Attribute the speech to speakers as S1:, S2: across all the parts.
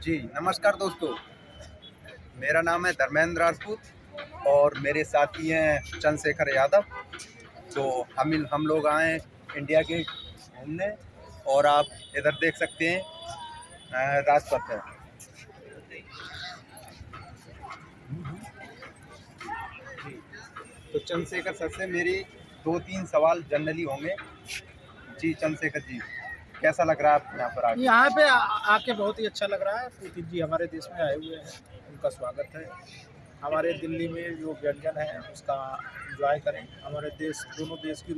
S1: जी, नमस्कार दोस्तों। मेरा नाम है धर्मेंद्र राजपूत और मेरे साथी हैं चंद्रशेखर यादव। तो हम लोग आए इंडिया गेट घूमने और आप इधर देख सकते हैं राजपथ है। जी, तो चंद्रशेखर सर से मेरी 2-3 सवाल जनरली होंगे। जी चंद्रशेखर जी, कैसा लग रहा है आप यहाँ पर आके?
S2: यहाँ पे आके बहुत ही अच्छा लग रहा है। पुतिन जी हमारे देश में आए हुए हैं, उनका स्वागत है। हमारे दिल्ली में जो व्यंजन है उसका एंजॉय करें। हमारे देश, दोनों देश की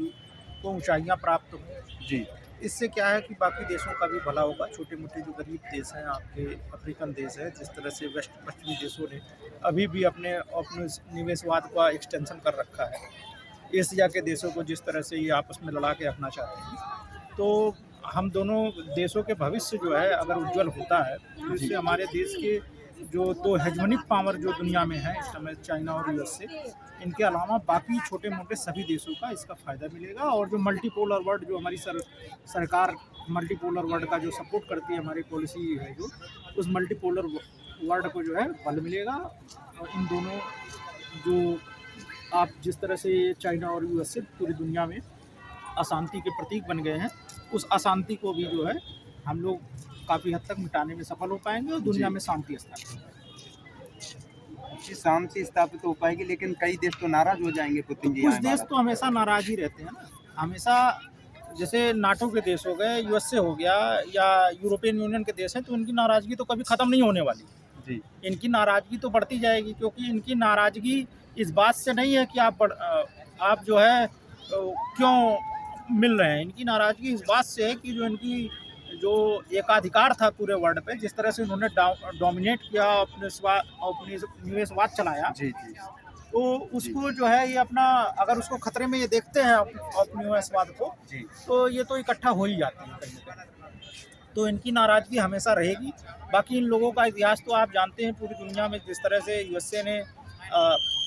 S2: को ऊंचाइयाँ प्राप्त हों।
S1: जी
S2: इससे क्या है कि बाकी देशों का भी भला होगा। छोटे मोटे जो गरीब देश हैं, आपके अफ्रीकन देश है, जिस तरह से पश्चिमी देशों ने अभी भी अपने निवेशवाद का एक्सटेंशन कर रखा है, एशिया के देशों को जिस तरह से ये आपस में लड़ा के रखना चाहते हैं, तो हम दोनों देशों के भविष्य जो है अगर उज्जवल होता है तो इससे हमारे देश के जो दो हेजमोनिक पावर जो दुनिया में है इस समय, चाइना और यूएसए, इनके अलावा बाकी छोटे मोटे सभी देशों का इसका फ़ायदा मिलेगा। और जो मल्टीपोलर वर्ल्ड, जो हमारी सरकार मल्टीपोलर वर्ल्ड का जो सपोर्ट करती है, हमारी पॉलिसी है जो, उस मल्टीपोलर वर्ल्ड को जो है बल मिलेगा। और इन दोनों जो आप जिस तरह से चाइना और यूएसए पूरी दुनिया में अशांति के प्रतीक बन गए हैं, उस अशांति को भी जो है हम लोग काफ़ी हद तक मिटाने में सफल हो पाएंगे और दुनिया में शांति स्थापित हो पाएगी।
S1: जी, शांति स्थापित हो पाएगी, लेकिन कई देश तो नाराज हो जाएंगे पुतिन जी
S2: कुछ
S1: आए
S2: देश
S1: भारत।
S2: तो हमेशा नाराज ही रहते हैं ना, हमेशा। जैसे नाटो के देश हो गए, यूएसए हो गया, या यूरोपियन यूनियन के देश हैं, तो इनकी नाराज़गी तो कभी ख़त्म नहीं होने वाली।
S1: जी
S2: इनकी नाराज़गी तो बढ़ती जाएगी, क्योंकि इनकी नाराज़गी इस बात से नहीं है कि आप जो है क्यों मिल रहे हैं। इनकी नाराज़गी इस बात से है कि जो इनकी जो एकाधिकार था पूरे वर्ल्ड पे, जिस तरह से उन्होंने डोमिनेट किया, अपनी निवेशवाद चलाया,
S1: जी जी
S2: तो उसको जो है ये अपना, अगर उसको खतरे में ये देखते हैं अपनी निवेशवाद को,
S1: जी
S2: तो ये तो इकट्ठा हो ही जाती है कहीं ना कहीं। तो इनकी नाराज़गी हमेशा रहेगी। बाकी इन लोगों का इतिहास तो आप जानते हैं पूरी दुनिया में, जिस तरह से यूएसए ने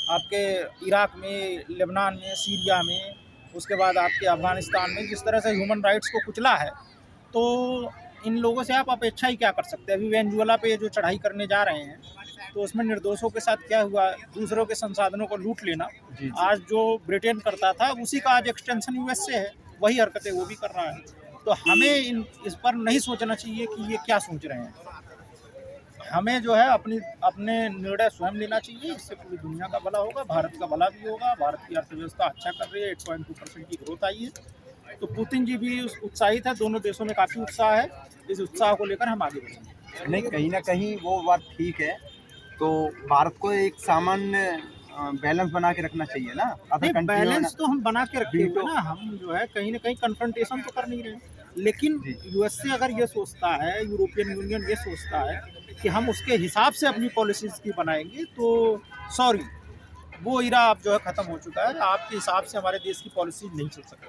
S2: आपके इराक में, लेबनान में, सीरिया में, उसके बाद आपके अफ़गानिस्तान में जिस तरह से ह्यूमन राइट्स को कुचला है, तो इन लोगों से आप अपेक्षा ही क्या कर सकते हैं। अभी वेनेजुएला पे जो चढ़ाई करने जा रहे हैं, तो उसमें निर्दोषों के साथ क्या हुआ, दूसरों के संसाधनों को लूट लेना।
S1: जी
S2: आज जो ब्रिटेन करता था उसी का आज एक्सटेंशन यूएसए है, वही हरकतें वो भी कर रहा है। तो हमें इस पर नहीं सोचना चाहिए कि ये क्या सोच रहे हैं। हमें जो है अपने निर्णय स्वयं लेना चाहिए। इससे पूरी दुनिया का भला होगा, भारत का भला भी होगा। भारत की अर्थव्यवस्था अच्छा कर रही है, 8.2% की ग्रोथ आई है। तो पुतिन जी भी उत्साहित है, दोनों देशों में काफ़ी उत्साह है। इस उत्साह को लेकर हम आगे बढ़ेंगे।
S1: नहीं, कहीं ना कहीं वो बात ठीक है। तो भारत को एक सामान्य बैलेंस बना के रखना चाहिए ना, अदर
S2: नहीं,
S1: कंट्रियों
S2: बैलेंस तो हम बना के रखे हुए
S1: वीटो।
S2: ना। हम जो है कहीं ना कहीं कन्फ्रंटेशन तो कर नहीं रहे, लेकिन
S1: जी
S2: यूएसए अगर ये सोचता है, यूरोपियन यूनियन ये सोचता है कि हम उसके हिसाब से अपनी पॉलिसीज़ की बनाएंगे, तो सॉरी, वो इरा अब जो है ख़त्म हो चुका है। आपके हिसाब से हमारे देश की पॉलिसी नहीं चल सकती।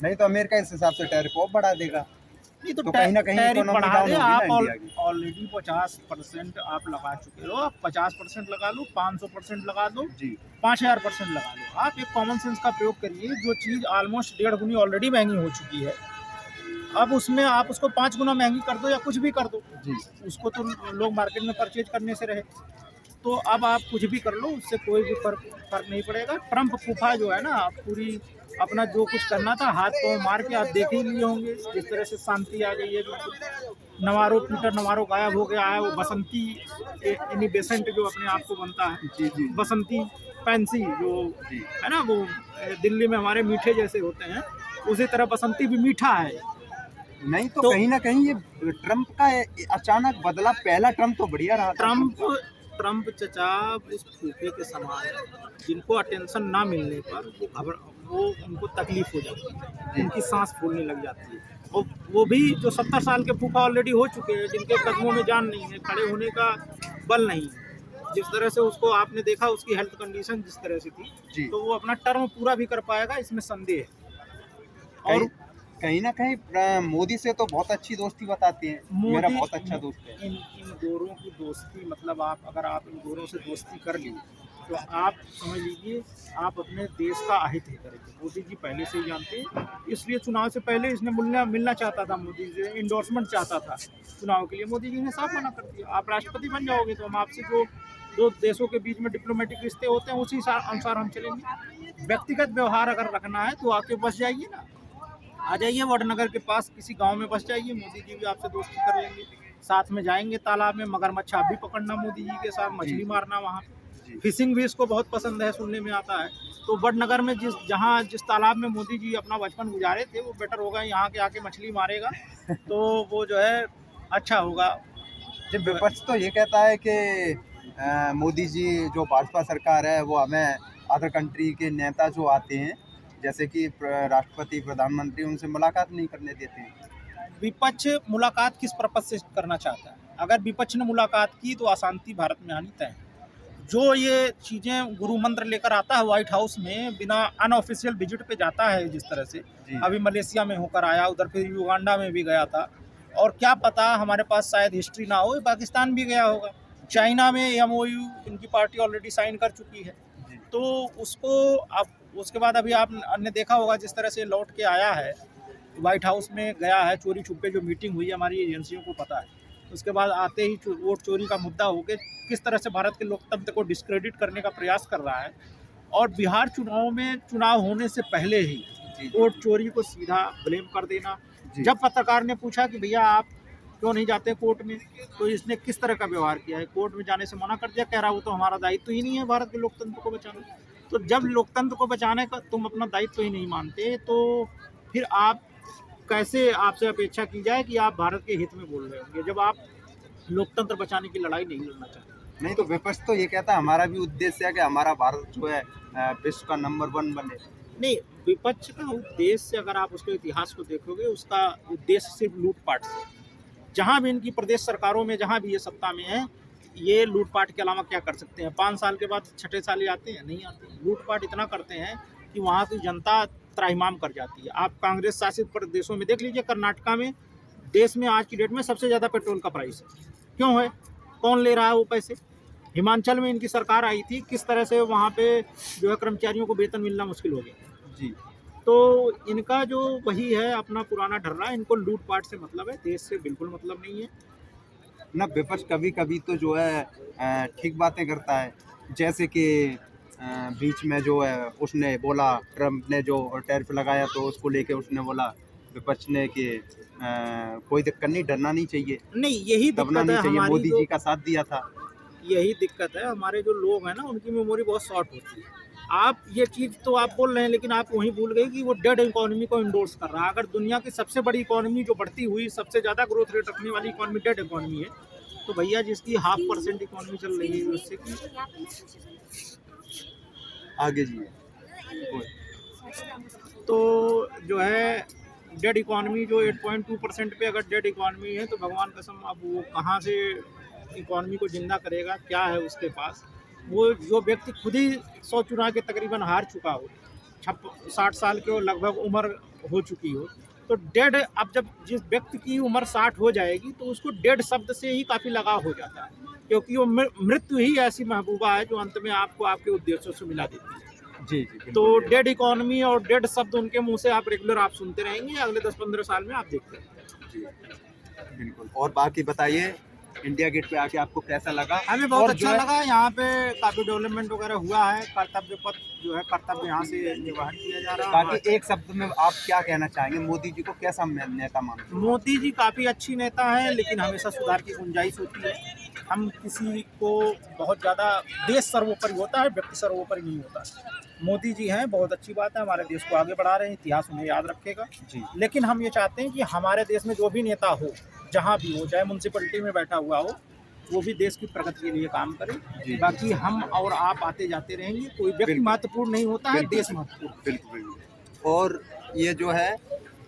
S1: नहीं, तो अमेरिका इस हिसाब से टैरिफ और बढ़ा देगा,
S2: नहीं तो
S1: तो कहीं ना कहीं
S2: टैरिफ
S1: इकोनॉमी
S2: बढ़ा
S1: डाउन
S2: दे।
S1: होगी ना
S2: आप
S1: इंडिया की।
S2: ऑलरेडी 50% आप लगा चुके हो। आप 50% लगा लो, 500% लगा दो,
S1: जी
S2: 5000% लगा लो। आप एक कॉमन सेंस का प्रयोग करिए। जो चीज़ ऑलमोस्ट 1.5 गुनी ऑलरेडी महंगी हो चुकी है, अब उसमें आप उसको 5 गुना महंगी कर दो या कुछ भी कर दो,
S1: जी
S2: उसको तो लोग मार्केट में परचेज करने से रहे। तो अब आप कुछ भी कर लो, उससे कोई भी फर्क नहीं पड़ेगा। ट्रम्प फूफा जो है ना, पूरी अपना जो कुछ करना था हाथ पाँव मार के आप देख ही लिए होंगे, जिस तरह से शांति आ गई है। बिल्कुल नवारो पीटर नवारो गायब हो गया है। वो बसंती इनी बेसेंट जो अपने आप को बनता है,
S1: जी जी
S2: बसंती पैंसी जो
S1: जी
S2: है ना, वो दिल्ली में हमारे मीठे जैसे होते हैं, उसी तरह बसंती भी मीठा है।
S1: नहीं, तो
S2: तो
S1: कहीं ना कहीं ये ट्रम्प का अचानक बदला, पहला ट्रम्प तो बढ़िया रहा था।
S2: ट्रम्प चचा उस फूफे के समान है, जिनको अटेंशन ना मिलने पर वो उनको तकलीफ हो जाती है, उनकी सांस फूलने लग जाती है। और वो भी जो 70 साल के फूफा ऑलरेडी हो चुके हैं, जिनके कदमों में जान नहीं है, खड़े होने का बल नहीं है। जिस तरह से उसको आपने देखा, उसकी हेल्थ कंडीशन जिस तरह से थी,
S1: जी
S2: तो वो अपना टर्म पूरा भी कर पाएगा, इसमें संदेह है।
S1: कहीं
S2: और
S1: कहीं ना कहीं मोदी से तो बहुत अच्छी दोस्ती बताते हैं। मेरा
S2: मोदी,
S1: बहुत अच्छा दोस्त है।
S2: इन इन गोरों की दोस्ती, मतलब आप अगर आप इन गोरों से दोस्ती कर ली तो आप समझ लीजिए आप अपने देश का अहित ही करेंगे। मोदी जी पहले से ही जानते हैं, इसलिए चुनाव से पहले इसने मिलना चाहता था, मोदी जी से इंडोर्समेंट चाहता था चुनाव के लिए। मोदी जी ने साफ मना कर दिया, आप राष्ट्रपति बन जाओगे तो हम आपसे जो दो देशों के बीच में डिप्लोमेटिक रिश्ते होते हैं उसी अनुसार हम चलेंगे। व्यक्तिगत व्यवहार अगर रखना है तो आके बस जाइए ना, आ जाइए वडनगर के पास किसी गांव में बस जाइए, मोदी जी भी आपसे दोस्ती कर लेंगे, साथ में जाएंगे तालाब में, मगरमच्छ आप भी पकड़ना मोदी जी के साथ, मछली मारना वहाँ पे। फिशिंग भी इसको बहुत पसंद है, सुनने में आता है। तो वडनगर में जिस तालाब में मोदी जी अपना बचपन गुजारे थे वो बेटर होगा, यहाँ के आके मछली मारेगा तो वो जो है अच्छा होगा।
S1: जब विपक्ष तो ये कहता है कि मोदी जी जो भाजपा सरकार है वो हमें अदर कंट्री के नेता जो आते हैं जैसे कि राष्ट्रपति प्रधानमंत्री उनसे मुलाकात नहीं करने देते हैं।
S2: विपक्ष मुलाकात किस पर्पज से करना चाहता है? अगर विपक्ष ने मुलाकात की तो अशांति भारत में आनी तय है। जो ये चीज़ें गुरु मंत्र लेकर आता है व्हाइट हाउस में, बिना अनऑफिशियल विजिट पे जाता है जिस तरह से, अभी मलेशिया में होकर आया, उधर फिर युगांडा में भी गया था, और क्या पता हमारे पास शायद हिस्ट्री ना हो, पाकिस्तान भी गया होगा। चाइना में MOU इनकी पार्टी ऑलरेडी साइन कर चुकी है, तो उसको अब उसके बाद अभी आपने देखा होगा जिस तरह से लौट के आया है, व्हाइट हाउस में गया है, चोरी छुपे जो मीटिंग हुई हमारी एजेंसियों को पता है। उसके बाद आते ही वोट चोरी का मुद्दा होकर किस तरह से भारत के लोकतंत्र को डिस्क्रेडिट करने का प्रयास कर रहा है। और बिहार चुनाव में चुनाव होने से पहले ही वोट चोरी को सीधा ब्लेम कर देना। जब पत्रकार ने पूछा कि भैया आप क्यों नहीं जाते कोर्ट में, तो इसने किस तरह का व्यवहार किया है, कोर्ट में जाने से मना कर दिया, कह रहा वो तो हमारा दायित्व ही नहीं है भारत के लोकतंत्र को बचाना। तो जब लोकतंत्र को बचाने का तुम अपना दायित्व ही नहीं मानते तो फिर आप कैसे, आपसे अपेक्षा की जाए कि आप भारत के हित में बोल रहे होंगे जब आप लोकतंत्र बचाने की लड़ाई नहीं लड़ना चाहते।
S1: नहीं तो विपक्ष तो ये कहता है हमारा भी उद्देश्य है कि हमारा भारत जो है विश्व का नंबर 1 बने।
S2: नहीं, विपक्ष का उद्देश्य अगर आप उसके इतिहास को देखोगे, उसका उद्देश्य सिर्फ लूटपाट से, जहाँ भी इनकी प्रदेश सरकारों में जहाँ भी ये सत्ता में है, ये लूटपाट के अलावा क्या कर सकते हैं? 5 साल के बाद छठे साल ही आते हैं, नहीं आते। लूटपाट इतना करते हैं कि वहाँ की जनता त्राहिमाम कर जाती है। आप कांग्रेस शासित प्रदेशों में देख लीजिए, कर्नाटका में देश में आज की डेट में सबसे ज़्यादा पेट्रोल का प्राइस है। क्यों है? कौन ले रहा है वो पैसे? हिमाचल में इनकी सरकार आई थी, किस तरह से वहाँ पे जो है कर्मचारियों को वेतन मिलना मुश्किल हो गया
S1: जी।
S2: तो इनका जो वही है अपना पुराना ढर्रा, इनको लूटपाट से मतलब है, देश से बिल्कुल मतलब नहीं है
S1: ना। विपक्ष कभी कभी तो जो है ठीक बातें करता है, जैसे कि बीच में जो है उसने बोला, ट्रम्प ने जो टैरिफ लगाया तो उसको लेके उसने बोला विपक्ष ने कि कोई दिक्कत नहीं, डरना नहीं चाहिए,
S2: नहीं यही
S1: दबना
S2: दिक्कत
S1: नहीं
S2: है
S1: चाहिए,
S2: हमारी,
S1: मोदी जी का साथ दिया था।
S2: यही दिक्कत है हमारे जो लोग हैं ना, उनकी मेमोरी बहुत शॉर्ट होती है। आप ये चीज़ तो आप बोल रहे हैं, लेकिन आप वहीं भूल गए कि वो डेड इकोनॉमी को इंडोर्स कर रहा है। अगर दुनिया की सबसे बड़ी इकोनॉमी जो बढ़ती हुई, सबसे ज़्यादा ग्रोथ रेट रखने वाली इकोनॉमी डेड इकोनॉमी है, तो भैया जिसकी 0.5% इकोनॉमी चल रही है उससे की
S1: आगे जी
S2: तो जो है डेड इकोनॉमी जो 8.2% पे अगर डेड इकोनॉमी है तो भगवान कसम अब वो कहाँ से इकोनॉमी को जिंदा करेगा, क्या है उसके पास। वो जो व्यक्ति खुद ही 100 चुनाव के तकरीबन हार चुका हो, 60 साल के हो, लगभग उम्र हो चुकी हो, तो डेड, अब जब जिस व्यक्ति की उम्र 60 हो जाएगी तो उसको डेड शब्द से ही काफ़ी लगाव हो जाता है, क्योंकि वो मृत्यु ही ऐसी महबूबा है जो अंत में आपको आपके उद्देश्यों से मिला देती है।
S1: जी।
S2: तो डेड इकोनॉमी और डेड शब्द उनके मुंह से आप रेगुलर आप सुनते रहेंगे, अगले 10-15 साल में आप देखते रहेंगे।
S1: बिल्कुल। और बाकी बताइए, इंडिया गेट पे आके आपको कैसा लगा?
S2: हमें बहुत अच्छा लगा, यहाँ पे काफ़ी डेवलपमेंट वगैरह हुआ है, कर्तव्य पथ जो है कर्तव्य यहाँ से निर्वहन किया जा रहा है।
S1: बाकी एक शब्द में आप क्या कहना चाहेंगे, मोदी जी को कैसा नेता मानते हैं?
S2: मोदी जी काफ़ी अच्छी नेता है, लेकिन हमेशा सुधार की गुंजाइश होती है। हम किसी को बहुत ज़्यादा, देश सर्वोपरि होता है, व्यक्ति सर्वोपरि नहीं होता। मोदी जी हैं, बहुत अच्छी बात है, हमारे देश को आगे बढ़ा रहे हैं, इतिहास उन्हें याद रखेगा
S1: जी।
S2: लेकिन हम ये चाहते हैं कि हमारे देश में जो भी नेता हो, जहाँ भी हो, चाहे म्यूनसिपलिटी में बैठा हुआ हो, वो भी देश की प्रगति के लिए काम करे। बाकी हम और आप आते जाते रहेंगे, कोई व्यक्ति महत्वपूर्ण नहीं होता है, देश महत्वपूर्ण।
S1: बिल्कुल। और ये जो है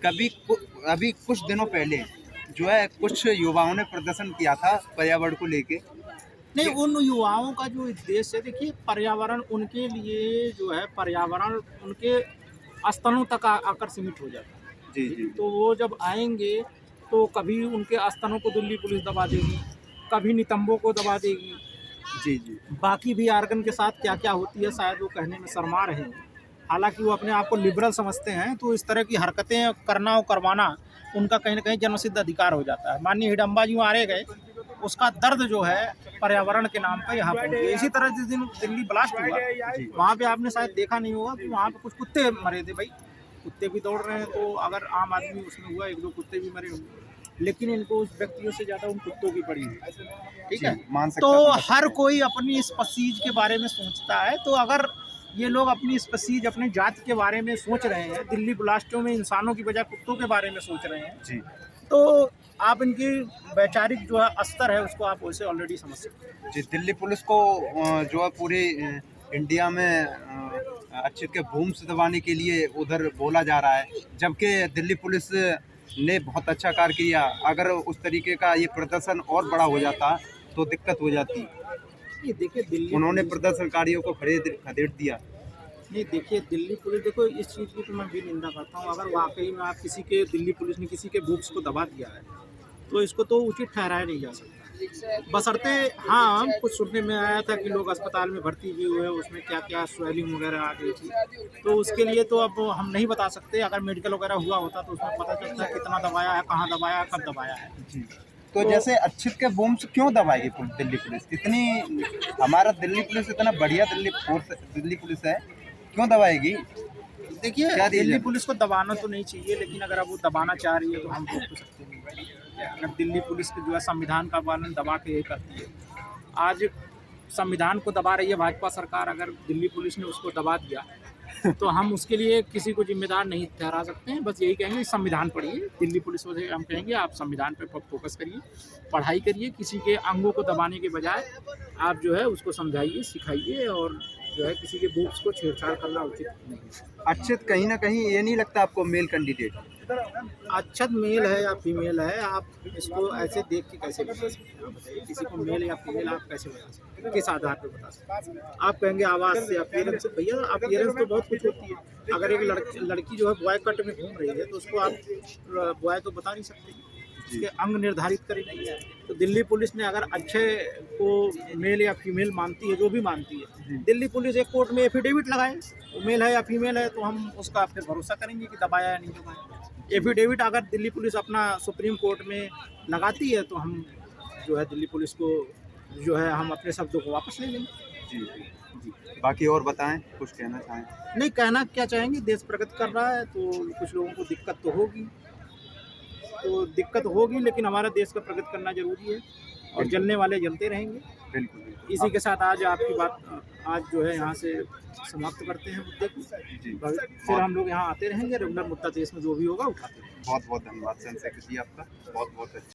S1: अभी कुछ दिनों पहले जो है कुछ युवाओं ने प्रदर्शन किया था पर्यावरण को लेके।
S2: नहीं, उन युवाओं का जो उद्देश्य है, देखिए पर्यावरण उनके लिए जो है, पर्यावरण उनके स्तनों तक आकर सीमित हो जाता है।
S1: जी।
S2: तो वो जब आएंगे तो कभी उनके स्तनों को दिल्ली पुलिस दबा देगी, कभी नितंबों को दबा देगी,
S1: जी जी
S2: बाकी भी आर्गन के साथ क्या क्या होती है शायद वो कहने में शर्मा रहे हैं। हालांकि वो अपने आप को लिबरल समझते हैं, तो इस तरह की हरकतें करना और करवाना उनका कहीं ना कहीं जन्मसिद्ध अधिकार हो जाता है। माननीय हिडम्बा जी मारे गए, उसका दर्द जो है पर्यावरण के नाम पर यहाँ पहुँच गया। इसी तरह जिस दिन दिल्ली ब्लास्ट हुआ, वहाँ पे आपने शायद देखा नहीं होगा कि वहाँ पे कुछ कुत्ते मरे थे। भाई कुत्ते भी दौड़ रहे हैं, तो अगर आम आदमी उसमें हुआ, एक दो कुत्ते भी मरे होंगे, लेकिन इनको उस व्यक्तियों से ज़्यादा उन कुत्तों की पड़ी है। ठीक है,
S1: मान सकता
S2: तो
S1: हूँ।
S2: हर कोई अपनी स्पीसीज के बारे में सोचता है। तो अगर ये लोग अपनी स्पीसीज, अपने जाति के बारे में सोच रहे हैं, दिल्ली ब्लास्टों में इंसानों की बजाय कुत्तों के बारे में सोच रहे हैं,
S1: जी
S2: तो आप इनकी वैचारिक जो है स्तर है उसको आप वैसे ऑलरेडी समझ सकते हैं।
S1: जी दिल्ली पुलिस को जो है पूरी इंडिया में अच्छे के बूम्स दबाने के लिए उधर बोला जा रहा है, जबकि दिल्ली पुलिस ने बहुत अच्छा कार्य किया। अगर उस तरीके का ये प्रदर्शन और बड़ा हो जाता तो दिक्कत हो जाती।
S2: ये देखिए दिल्ली
S1: उन्होंने
S2: पुलिस-
S1: प्रदर्शनकारियों को खदेड़ दिया।
S2: नहीं देखिए, दिल्ली पुलिस, देखो इस चीज़ की तो मैं भी निंदा करता हूँ। अगर वाकई में आप किसी के, दिल्ली पुलिस ने किसी के बुक्स को दबा दिया है, तो इसको तो उचित ठहराया नहीं जा सकता। बशर्ते, हाँ कुछ सुनने में आया था कि लोग अस्पताल में भर्ती भी हुए, उसमें क्या क्या स्वेलिंग वगैरह आ गई थी, तो उसके लिए तो अब हम नहीं बता सकते। अगर मेडिकल वगैरह हुआ होता तो उसमें पता चलता है कितना दबाया है, कहाँ दबाया है, कब दबाया है।
S1: जी तो जैसे अच्छित के बूम्स क्यों दबाएगी दिल्ली पुलिस? इतनी हमारा दिल्ली पुलिस इतना बढ़िया दिल्ली पुलिस है, क्यों दबाएगी?
S2: देखिए
S1: क्या
S2: दिल्ली
S1: रीजन?
S2: पुलिस को दबाना तो नहीं चाहिए, लेकिन अगर अब वो दबाना चाह रही है तो हम रोक तो सकते नहीं। अगर दिल्ली पुलिस के जो है संविधान का पालन दबा के ये करती है, आज संविधान को दबा रही है भाजपा सरकार, अगर दिल्ली पुलिस ने उसको दबा दिया तो हम उसके लिए किसी को जिम्मेदार नहीं ठहरा सकते हैं। बस यही कहेंगे संविधान पढ़िए, दिल्ली पुलिस से हम कहेंगे आप संविधान पे फोकस करिए, पढ़ाई करिए, किसी के अंगों को दबाने के बजाय आप जो है उसको समझाइए, सिखाइए, और जो है किसी के बुक्स को छेड़छाड़ करना उचित नहीं है।
S1: अच्छित कहीं ना कहीं ये नहीं लगता आपको मेल कैंडिडेट?
S2: अच्छा मेल है या फीमेल है, आप इसको ऐसे देख के कैसे बता सकते हैं? आप बताइए, किसी को मेल या फीमेल आप कैसे बता सकते हैं, किस आधार पर बता सकते हैं? आप कहेंगे आवाज़ से, अपीयरेंस से। भैया अपीयरेंस तो बहुत कुछ होती है। अगर एक लड़की जो है बॉय कट में घूम रही है, तो उसको आप बॉय तो बता नहीं सकते, उसके अंग निर्धारित करे नहीं है। तो दिल्ली पुलिस ने अगर अच्छे को मेल या फीमेल मानती है, जो भी मानती है, दिल्ली पुलिस एक कोर्ट में एफिडेविट लगाए, वो मेल है या फीमेल है, तो हम उसका फिर भरोसा करेंगे कि दबाया या नहीं दबाया। एफिडेविट अगर दिल्ली पुलिस अपना सुप्रीम कोर्ट में लगाती है, तो हम जो है दिल्ली पुलिस को जो है हम अपने शब्दों को वापस ले लेंगे।
S1: जी जी बाकी और बताएं, कुछ कहना चाहें?
S2: नहीं, कहना क्या चाहेंगे, देश प्रगति कर रहा है तो कुछ लोगों को दिक्कत तो होगी, लेकिन हमारा देश का प्रगति करना जरूरी है, और जलने वाले जलते रहेंगे।
S1: बिल्कुल
S2: इसी के साथ आज आपकी बात आज जो है यहाँ से समाप्त करते हैं मुद्दे को।
S1: जी
S2: फिर हम लोग यहाँ आते रहेंगे, रेगुलर मुद्दा देश में जो भी होगा उठाते रहेंगे।
S1: बहुत बहुत धन्यवाद चंद्रशेखर जी आपका, बहुत बहुत अच्छा।